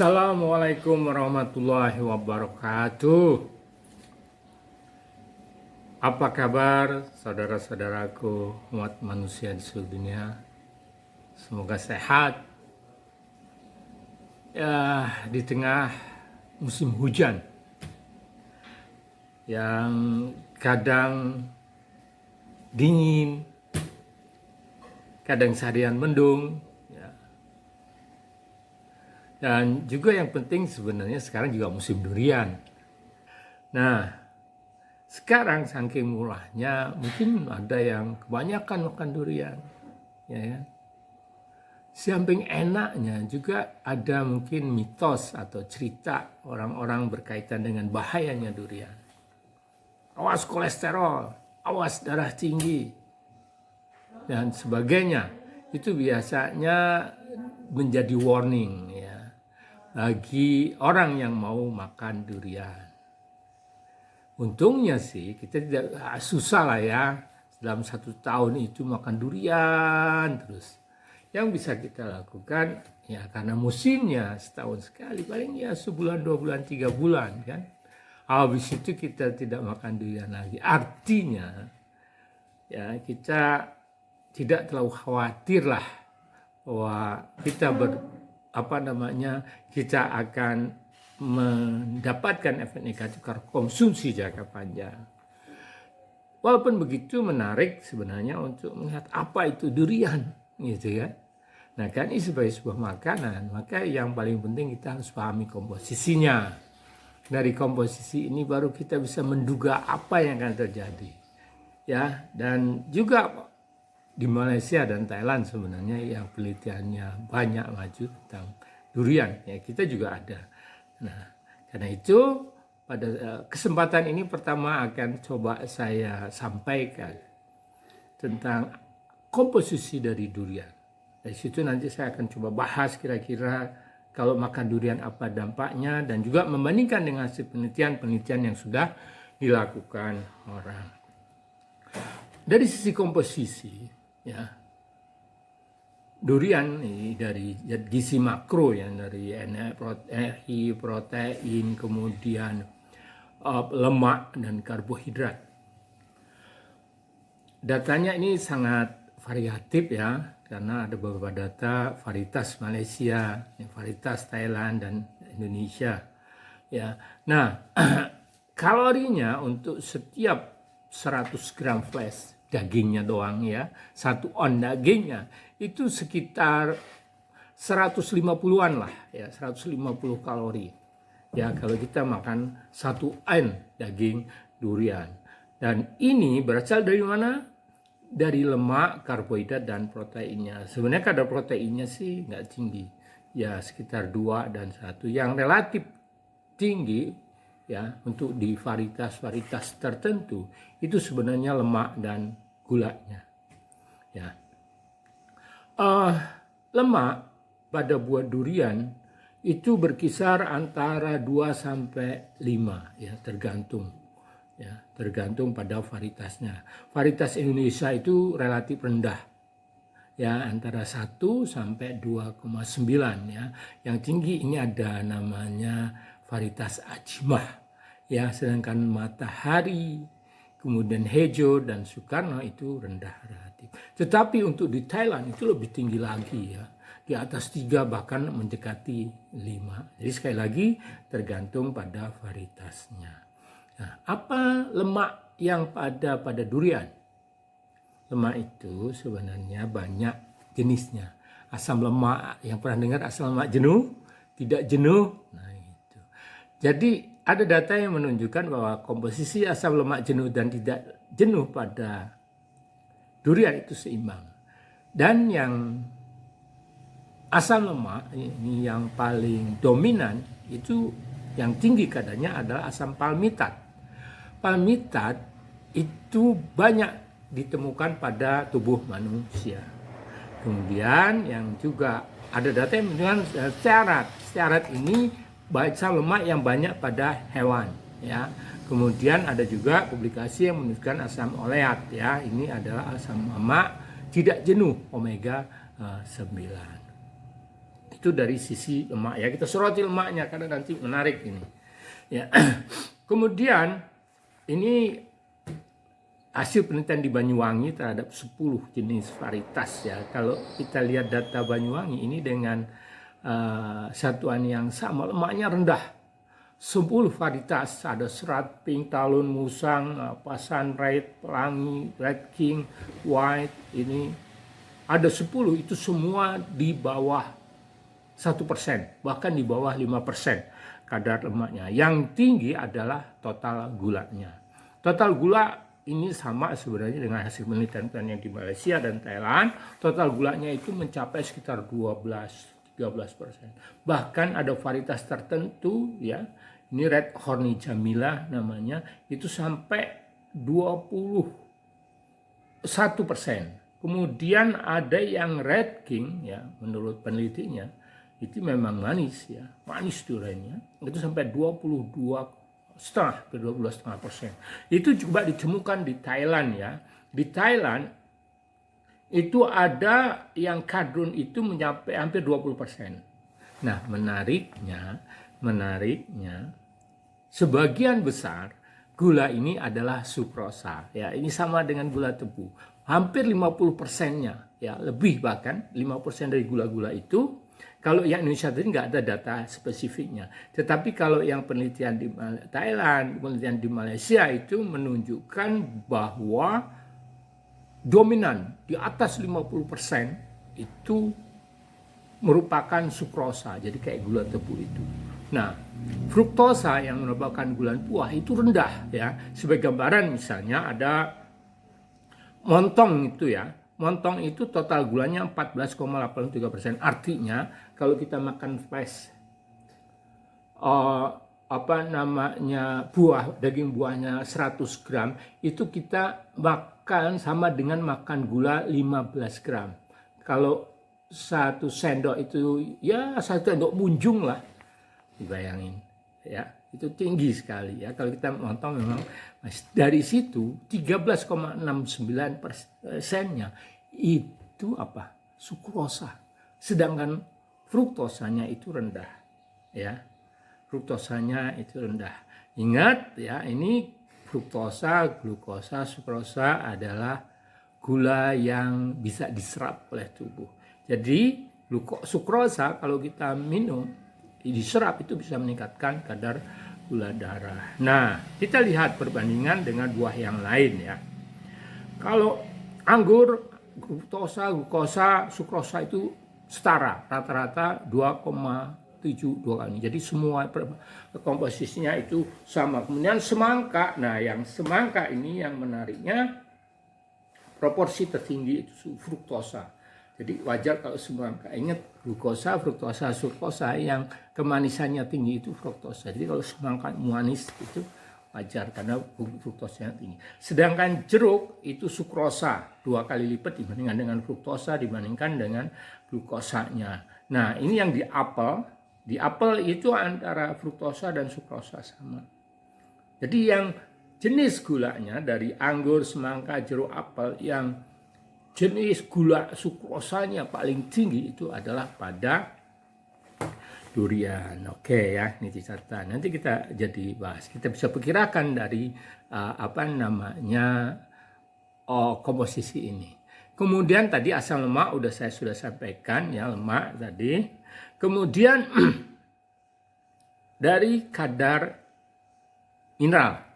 Assalamualaikum warahmatullahi wabarakatuh. Apa kabar saudara-saudaraku umat manusia di seluruh dunia? Semoga sehat. Ya, di tengah musim hujan yang kadang dingin, kadang seharian mendung. Dan juga yang penting sebenarnya sekarang juga musim durian. Nah, sekarang saking murahnya mungkin ada yang kebanyakan makan durian. Ya kan? Samping enaknya juga ada mungkin mitos atau cerita orang-orang berkaitan dengan bahayanya durian. Awas kolesterol, awas darah tinggi, dan sebagainya. Itu biasanya menjadi warning ya bagi orang yang mau makan durian. Untungnya sih kita tidak susah lah ya dalam 1 tahun itu makan durian terus. Yang bisa kita lakukan ya karena musimnya setahun sekali, paling ya sebulan, 2 bulan, 3 bulan kan. Habis itu kita tidak makan durian lagi. Artinya ya kita tidak terlalu khawatir lah bahwa kita kita akan mendapatkan efek negatif karena konsumsi jangka panjang. Walaupun begitu menarik sebenarnya untuk melihat apa itu durian, gitu ya. Nah, kan ini sebagai sebuah makanan, maka yang paling penting kita harus pahami komposisinya. Dari komposisi ini baru kita bisa menduga apa yang akan terjadi. Ya, dan juga di Malaysia dan Thailand sebenarnya yang penelitiannya banyak maju tentang durian, ya kita juga ada. Nah, karena itu pada kesempatan ini pertama akan coba saya sampaikan tentang komposisi dari durian. Dari situ nanti saya akan coba bahas kira-kira kalau makan durian apa dampaknya dan juga membandingkan dengan hasil penelitian yang sudah dilakukan orang. Dari sisi komposisi, ya, durian ini dari gizi makro ya, dari energi, protein, kemudian lemak dan karbohidrat. Datanya ini sangat variatif ya, karena ada beberapa data varietas Malaysia, varietas Thailand dan Indonesia. Ya, nah kalorinya untuk setiap 100 gram flesh dagingnya doang ya, 1 on dagingnya itu sekitar 150-an lah ya, 150 kalori ya kalau kita makan 1 on daging durian. Dan ini berasal dari mana? Dari lemak, karbohidrat dan proteinnya. Sebenarnya kadar proteinnya sih nggak tinggi ya, sekitar 2 dan 1. Yang relatif tinggi ya untuk di varietas tertentu itu sebenarnya lemak dan gulanya ya. Lemak pada buah durian itu berkisar antara 2 sampai 5 ya, tergantung pada varietasnya. Varietas Indonesia itu relatif rendah ya, antara 1 sampai 2,9 ya. Yang tinggi ini ada namanya varietas Ajmah ya, sedangkan Matahari, kemudian Hejo dan Soekarno itu rendah relatif. Tetapi untuk di Thailand itu lebih tinggi lagi ya, di atas 3 bahkan mendekati 5. Jadi sekali lagi tergantung pada varietasnya. Nah, apa lemak yang ada pada durian? Lemak itu sebenarnya banyak jenisnya. Asam lemak, yang pernah dengar asam lemak jenuh, tidak jenuh. Nah itu. Jadi ada data yang menunjukkan bahwa komposisi asam lemak jenuh dan tidak jenuh pada durian itu seimbang. Dan yang asam lemak ini yang paling dominan itu yang tinggi kadarnya adalah asam palmitat. Palmitat itu banyak ditemukan pada tubuh manusia. Kemudian yang juga ada data yang menunjukkan syarat ini asam lemak yang banyak pada hewan ya. Kemudian ada juga publikasi yang menunjukkan asam oleat ya. Ini adalah asam lemak tidak jenuh omega 9. Itu dari sisi lemak ya. Kita soroti lemaknya karena nanti menarik ini. Ya. Kemudian ini hasil penelitian di Banyuwangi terhadap 10 jenis varietas ya. Kalau kita lihat data Banyuwangi ini dengan satuan yang sama, lemaknya rendah. 10 varietas, ada Serat, Pink, Talun, Musang, Pasan, Red, Pelangi, Red King, White, ini ada 10, itu semua di bawah 1%, bahkan di bawah 5% kadar lemaknya. Yang tinggi adalah total gulanya. Total gula ini sama sebenarnya dengan hasil penelitian yang di Malaysia dan Thailand. Total gulanya itu mencapai sekitar 12-13%. Bahkan ada varietas tertentu ya, ini Red Horny Jamila namanya, itu sampai 21%. Kemudian ada yang Red King ya, menurut penelitinya itu memang manis ya, manis duriannya, itu sampai 22,5%. Itu juga ditemukan di Thailand ya. Di Thailand itu ada yang kadrun itu mencapai hampir 20%. Nah, menariknya sebagian besar gula ini adalah sukrosa ya. Ini sama dengan gula tebu. Hampir 50%-nya ya, lebih bahkan 50% dari gula-gula itu. Kalau yang Indonesia tadi nggak ada data spesifiknya. Tetapi kalau yang penelitian di Thailand, penelitian di Malaysia itu menunjukkan bahwa dominan di atas 50% itu merupakan sukrosa. Jadi kayak gula tebu itu. Nah, fruktosa yang merupakan gula buah itu rendah ya. Sebagai gambaran misalnya ada montong itu ya. Montong itu total gulanya 14,83%. Artinya kalau kita makan fresh daging buahnya 100 gram, itu kita makan sama dengan makan gula 15 gram. Kalau 1 sendok itu ya 1 sendok munjung lah. Dibayangin ya, itu tinggi sekali ya. Kalau kita nonton memang dari situ 13,69%-nya itu apa? Sukrosa. Sedangkan fruktosanya itu rendah ya. Fruktosanya itu rendah. Ingat ya, ini fruktosa, glukosa, sukrosa adalah gula yang bisa diserap oleh tubuh. Jadi sukrosa kalau kita minum diserap itu bisa meningkatkan kadar gula darah. Nah, kita lihat perbandingan dengan buah yang lain ya. Kalau anggur, fruktosa, glukosa, sukrosa itu setara, rata-rata 2,7 kali. Jadi semua komposisinya itu sama. Kemudian semangka, nah yang semangka ini yang menariknya proporsi tertinggi itu fruktosa. Jadi wajar kalau semangka, ingat glukosa, fruktosa, sukrosa, yang kemanisannya tinggi itu fruktosa. Jadi kalau semangka manis itu wajar karena fruktosanya tinggi. Sedangkan jeruk itu sukrosa 2 kali lipat dibandingkan dengan fruktosa dibandingkan dengan glukosanya. Nah, ini yang di apel. Di apel itu antara fruktosa dan sukrosa sama. Jadi yang jenis gulanya dari anggur, semangka, jeruk, apel yang jenis gula sukrosanya paling tinggi itu adalah pada durian. Oke ya, ini dicatat. Nanti kita jadi bahas. Kita bisa perkirakan dari komposisi ini. Kemudian tadi asam lemak saya sudah sampaikan ya, lemak tadi. Kemudian dari kadar mineral.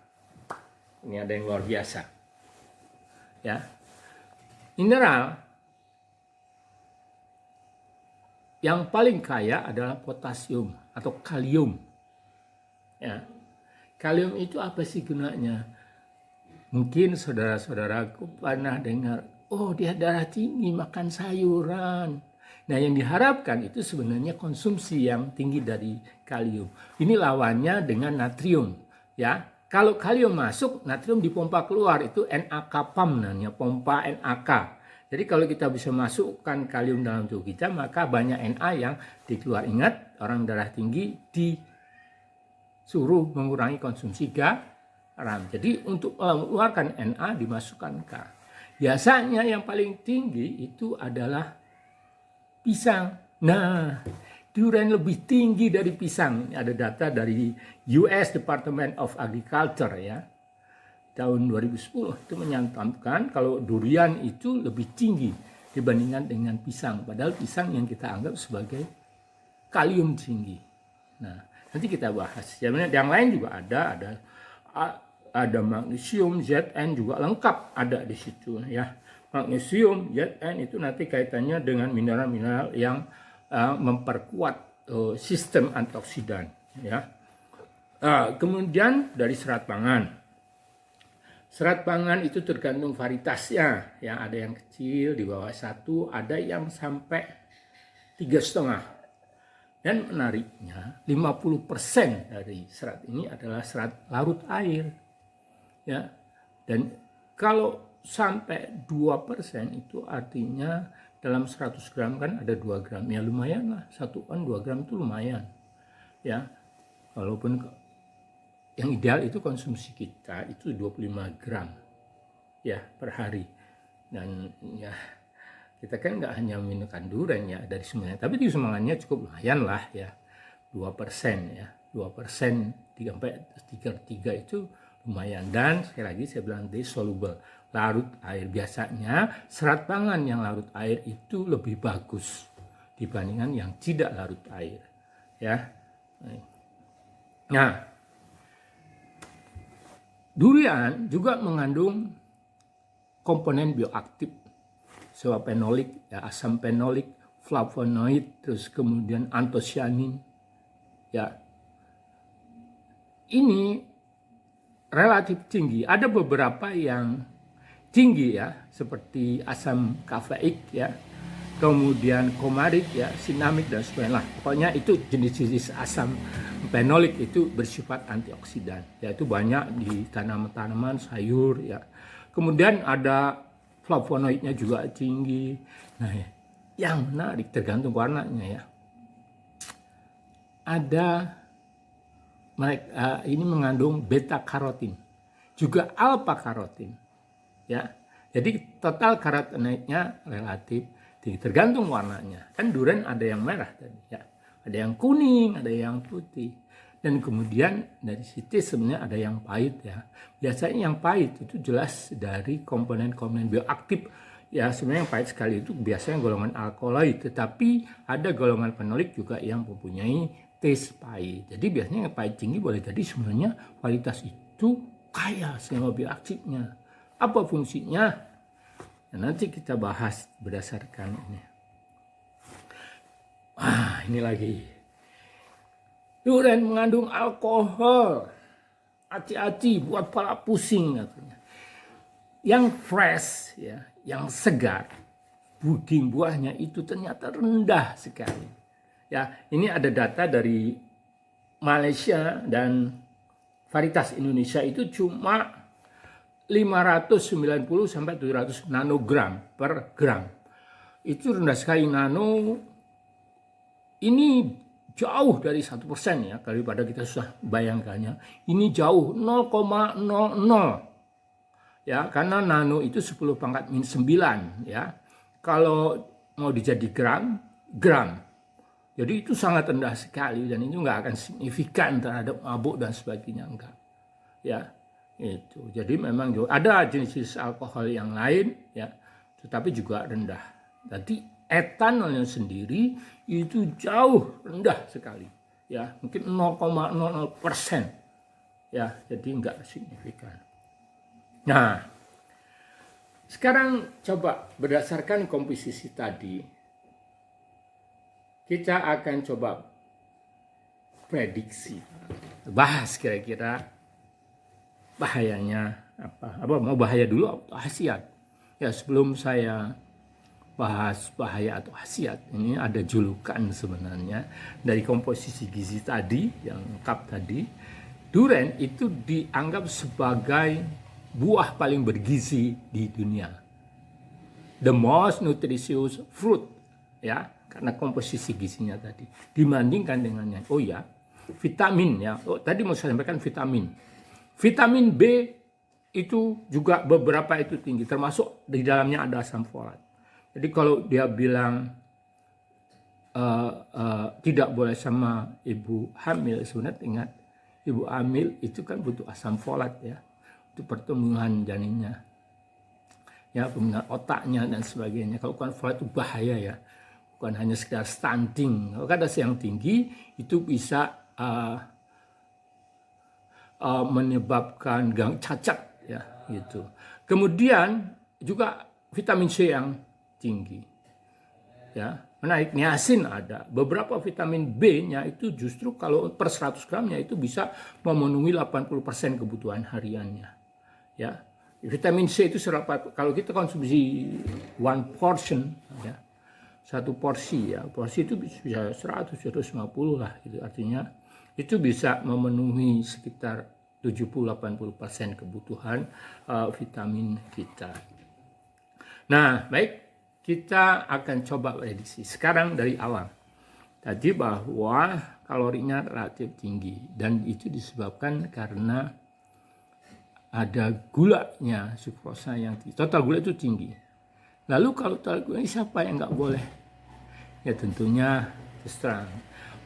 Ini ada yang luar biasa. Ya. Mineral yang paling kaya adalah potasium atau kalium. Ya. Kalium itu apa sih gunanya? Mungkin saudara-saudaraku pernah dengar, oh dia darah tinggi makan sayuran. Nah yang diharapkan itu sebenarnya konsumsi yang tinggi dari kalium. Ini lawannya dengan natrium. Ya. Kalau kalium masuk, natrium dipompa keluar, itu NaK-PAM namanya, pompa NaK. Jadi kalau kita bisa masukkan kalium dalam tubuh kita, maka banyak Na yang dikeluar. Ingat, orang darah tinggi disuruh mengurangi konsumsi garam. Jadi untuk mengeluarkan Na dimasukkan K. Biasanya yang paling tinggi itu adalah pisang. Nah, durian lebih tinggi dari pisang. Ini ada data dari US Department of Agriculture ya. Tahun 2010 itu menyatakan kalau durian itu lebih tinggi dibandingkan dengan pisang. Padahal pisang yang kita anggap sebagai kalium tinggi. Nah, nanti kita bahas. Yang lain juga ada magnesium, Zn juga lengkap ada di situ ya. Magnesium, Zn itu nanti kaitannya dengan mineral-mineral yang memperkuat sistem antioksidan ya. Kemudian dari serat pangan. Serat pangan itu tergantung varietasnya ya, ada yang kecil di bawah 1, ada yang sampai 3,5. Dan menariknya 50% dari serat ini adalah serat larut air. Ya. Dan kalau sampai 2% itu artinya dalam 100 gram kan ada 2 gram. Ya lumayan lah, 1 on 2 gram itu lumayan. Ya. Walaupun yang ideal itu konsumsi kita itu 25 gram ya per hari. Dan ya kita kan nggak hanya menggunakan durian ya dari semuanya, tapi di semuanya cukup lumayan lah ya, 2% ya, 2% sampai 3 itu lumayan. Dan sekali lagi saya bilang soluble, larut air. Biasanya serat pangan yang larut air itu lebih bagus dibandingkan yang tidak larut air ya. Nah, durian juga mengandung komponen bioaktif, fenolik, ya, asam fenolik, flavonoid, terus kemudian antosianin. Ya, ini relatif tinggi. Ada beberapa yang tinggi ya, seperti asam kafeik ya, kemudian komarik ya, sinamik dan sebagainya. Pokoknya itu jenis-jenis asam fenolik itu bersifat antioksidan. Yaitu banyak di tanaman-tanaman, sayur ya. Kemudian ada flavonoidnya juga tinggi. Nah, yang menarik tergantung warnanya ya. Ini mengandung beta karotin, juga alpha karotin. Ya, jadi total karotenoidnya relatif tinggi, tergantung warnanya. Kan durian ada yang merah tadi ya, ada yang kuning, ada yang putih. Dan kemudian dari situ sebenarnya ada yang pahit ya. Biasanya yang pahit itu jelas dari komponen-komponen bioaktif. Ya sebenarnya yang pahit sekali itu biasanya golongan alkaloid. Tetapi ada golongan fenolik juga yang mempunyai taste pahit. Jadi biasanya yang pahit tinggi boleh jadi sebenarnya kualitas itu kaya senyawa bioaktifnya. Apa fungsinya? Nah, nanti kita bahas berdasarkan ini. Ini lagi. Durian mengandung alkohol. Hati-hati buat para pusing katanya. Yang fresh ya, yang segar, daging buahnya itu ternyata rendah sekali. Ya, ini ada data dari Malaysia dan varietas Indonesia itu cuma 590 sampai 700 nanogram per gram. Itu rendah sekali. Nano ini jauh dari 1% ya, daripada kita susah bayangkannya. Ini jauh 0,00 ya, karena nano itu 10 pangkat min 9 ya. Kalau mau dijadi gram. Jadi itu sangat rendah sekali dan itu nggak akan signifikan terhadap mabuk dan sebagainya, enggak. Ya, itu. Jadi memang ada jenis alkohol yang lain ya, tetapi juga rendah. Jadi etanolnya sendiri itu jauh rendah sekali ya, mungkin 0,00% ya, jadi enggak signifikan. Nah, sekarang coba berdasarkan komposisi tadi kita akan coba prediksi, bahas kira-kira bahayanya apa mau bahaya dulu atau khasiat ya. Sebelum saya bahas bahaya atau khasiat, ini ada julukan sebenarnya dari komposisi gizi tadi yang lengkap tadi. Durian itu dianggap sebagai buah paling bergizi di dunia, the most nutritious fruit ya, karena komposisi gizinya tadi dibandingkan dengannya. Oh ya, vitamin ya. Tadi mau saya sampaikan vitamin B itu juga beberapa itu tinggi, termasuk di dalamnya ada asam folat. Jadi kalau dia bilang tidak boleh sama ibu hamil. Sebenarnya ingat, ibu hamil itu kan butuh asam folat ya, untuk pertumbuhan janinnya, ya, pembentukan otaknya dan sebagainya. Kalau bukan folat itu bahaya ya, bukan hanya sekedar stunting. Kalau kadar yang tinggi itu bisa menyebabkan cacat ya gitu. Kemudian juga vitamin C yang tinggi ya, menarik. Niacin ada, beberapa vitamin B-nya itu justru kalau per 100 gramnya itu bisa memenuhi 80% kebutuhan hariannya ya. Vitamin C itu kalau kita konsumsi one portion ya, satu porsi ya, porsi itu bisa 100-150 lah, itu artinya itu bisa memenuhi sekitar 70-80% kebutuhan vitamin kita. Nah, baik, kita akan coba prediksi sekarang dari awal. Tadi bahwa kalorinya relatif tinggi, dan itu disebabkan karena ada gulanya, sukrosa yang tinggi. Total gula itu tinggi. Lalu kalau total gula ini siapa yang nggak boleh? Ya tentunya terus terang,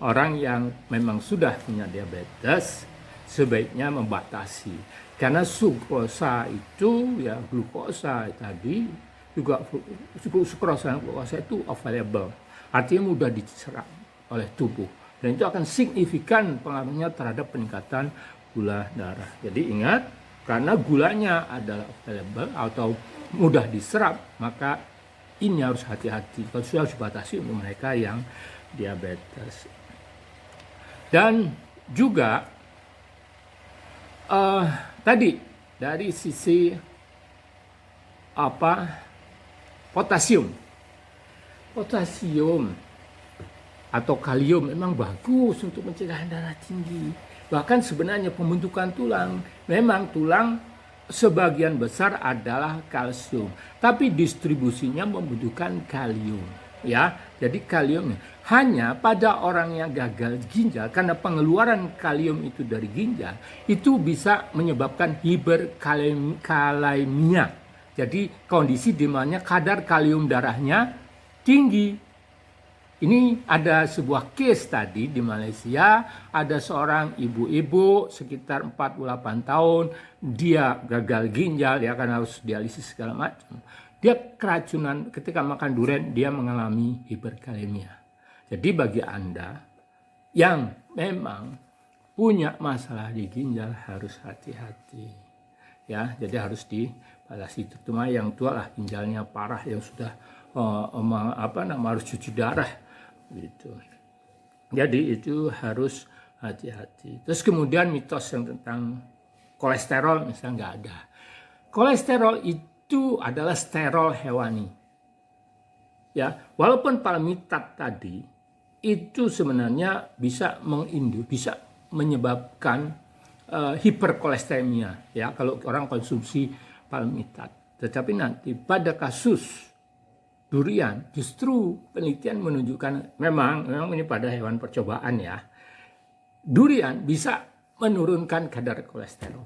orang yang memang sudah punya diabetes sebaiknya membatasi, karena sukrosa itu ya, glukosa tadi juga, sukrosa dan glukosa itu available, artinya mudah diserap oleh tubuh, dan itu akan signifikan pengaruhnya terhadap peningkatan gula darah. Jadi ingat, karena gulanya adalah available atau mudah diserap, maka ini harus hati-hati, kalau sudah harus dibatasi untuk mereka yang diabetes. Dan juga tadi dari sisi potasium atau kalium memang bagus untuk mencegah darah tinggi. Bahkan sebenarnya pembentukan tulang, memang tulang sebagian besar adalah kalsium, tapi distribusinya membutuhkan kalium ya. Jadi kalium hanya pada orang yang gagal ginjal, karena pengeluaran kalium itu dari ginjal itu bisa menyebabkan hiperkalemia. Jadi kondisi di mana kadar kalium darahnya tinggi. Ini ada sebuah case tadi di Malaysia, ada seorang ibu-ibu sekitar 48 tahun, dia gagal ginjal ya, karena harus dialisis segala macam. Dia keracunan ketika makan durian, dia mengalami hiperkalemia. Jadi bagi Anda yang memang punya masalah di ginjal harus hati-hati ya, jadi harus dibatasi, terutama yang tua lah, ginjalnya parah, yang sudah harus cuci darah gitu. Jadi itu harus hati-hati. Terus kemudian mitos yang tentang kolesterol misalnya nggak ada. Kolesterol itu adalah sterol hewani. Ya, walaupun palmitat tadi itu sebenarnya bisa menyebabkan hiperkolesteremia ya kalau orang konsumsi palmitat. Tetapi nanti pada kasus durian justru penelitian menunjukkan, memang ini pada hewan percobaan ya, durian bisa menurunkan kadar kolesterol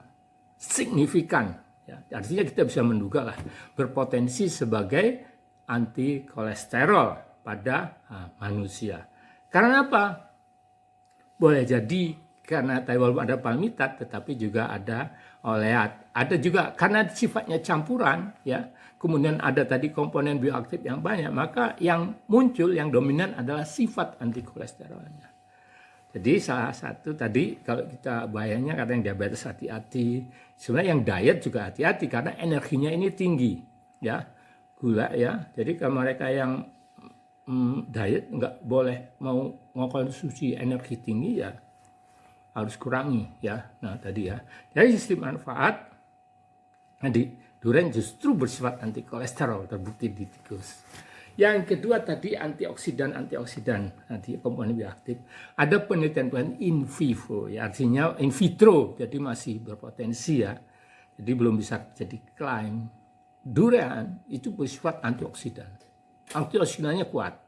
signifikan ya. Artinya kita bisa menduga lah berpotensi sebagai anti kolesterol pada manusia. Karena apa? Boleh jadi karena walaupun ada palmitat, tetapi juga ada oleat. Ada juga karena sifatnya campuran ya. Kemudian ada tadi komponen bioaktif yang banyak, maka yang muncul, yang dominan adalah sifat antikolesterolnya. Jadi salah satu tadi kalau kita bayangnya, kata yang diabetes hati-hati. Sebenarnya yang diet juga hati-hati karena energinya ini tinggi ya, gula ya. Jadi kalau mereka yang diet nggak boleh mau mengkonsumsi energi tinggi ya, harus kurangi ya. Nah tadi ya, dari sistem manfaat tadi durian justru bersifat anti kolesterol, terbukti di tikus. Yang kedua tadi antioksidan, nanti komponen bioaktif. Ada penelitian in vivo ya, artinya in vitro, jadi masih berpotensi ya. Jadi belum bisa jadi klaim. Durian itu bersifat antioksidan. Antioksidannya kuat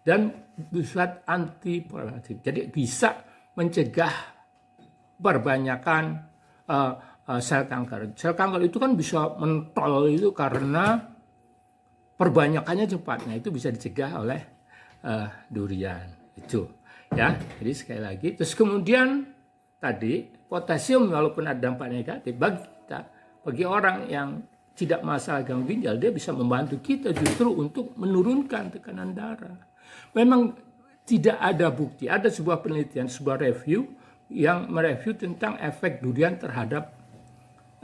dan bersifat antiproliferatif. Jadi bisa mencegah perbanyakan sel kanker. Sel kanker itu kan bisa mentol itu karena perbanyakannya cepat. Nah itu bisa dicegah oleh durian itu ya. Jadi sekali lagi, terus kemudian tadi potasium walaupun ada dampak negatif bagi kita, bagi orang yang tidak masalah gangguan ginjal, dia bisa membantu kita justru untuk menurunkan tekanan darah. Memang tidak ada bukti, ada sebuah penelitian, sebuah review yang mereview tentang efek durian terhadap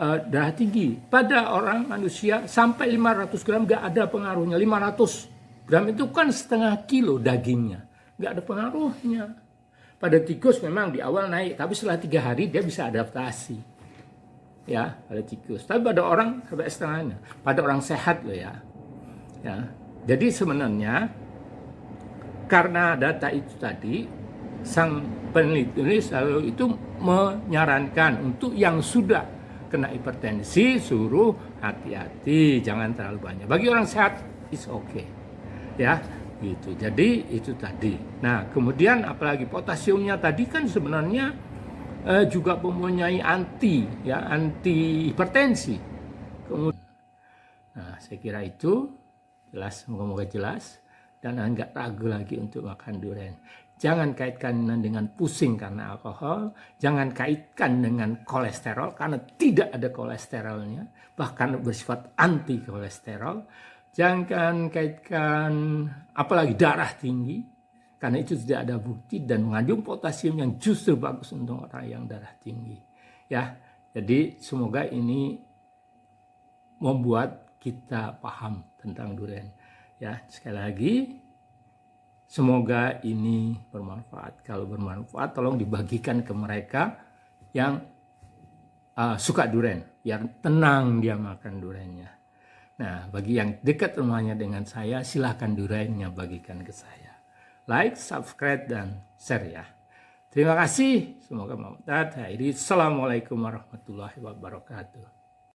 darah tinggi. Pada orang manusia sampai 500 gram nggak ada pengaruhnya. 500 gram itu kan setengah kilo dagingnya, nggak ada pengaruhnya. Pada tikus memang di awal naik, tapi setelah 3 hari dia bisa adaptasi. Ya, pada tikus. Tapi pada orang sampai setengahnya. Pada orang sehat loh ya. Ya. Jadi sebenarnya karena data itu tadi, sang peneliti ini selalu itu menyarankan untuk yang sudah kena hipertensi suruh hati-hati, jangan terlalu banyak. Bagi orang sehat it's okay. Ya, gitu. Jadi itu tadi. Nah, kemudian apalagi potasiumnya tadi kan sebenarnya juga mempunyai anti hipertensi. Kemudian, nah saya kira itu jelas, semoga jelas, dan nggak ragu lagi untuk makan durian. Jangan kaitkan dengan pusing karena alkohol, jangan kaitkan dengan kolesterol karena tidak ada kolesterolnya, bahkan bersifat anti kolesterol. Jangan kaitkan apalagi darah tinggi, karena itu tidak ada bukti dan mengandung potasium yang justru bagus untuk orang yang darah tinggi. Ya, jadi semoga ini membuat kita paham tentang durian. Ya, sekali lagi semoga ini bermanfaat. Kalau bermanfaat, tolong dibagikan ke mereka yang suka durian, biar tenang dia makan duriannya. Nah, bagi yang dekat rumahnya dengan saya, silahkan duriannya bagikan ke saya. Like, subscribe, dan share ya. Terima kasih. Semoga bermanfaat. Assalamualaikum warahmatullahi wabarakatuh.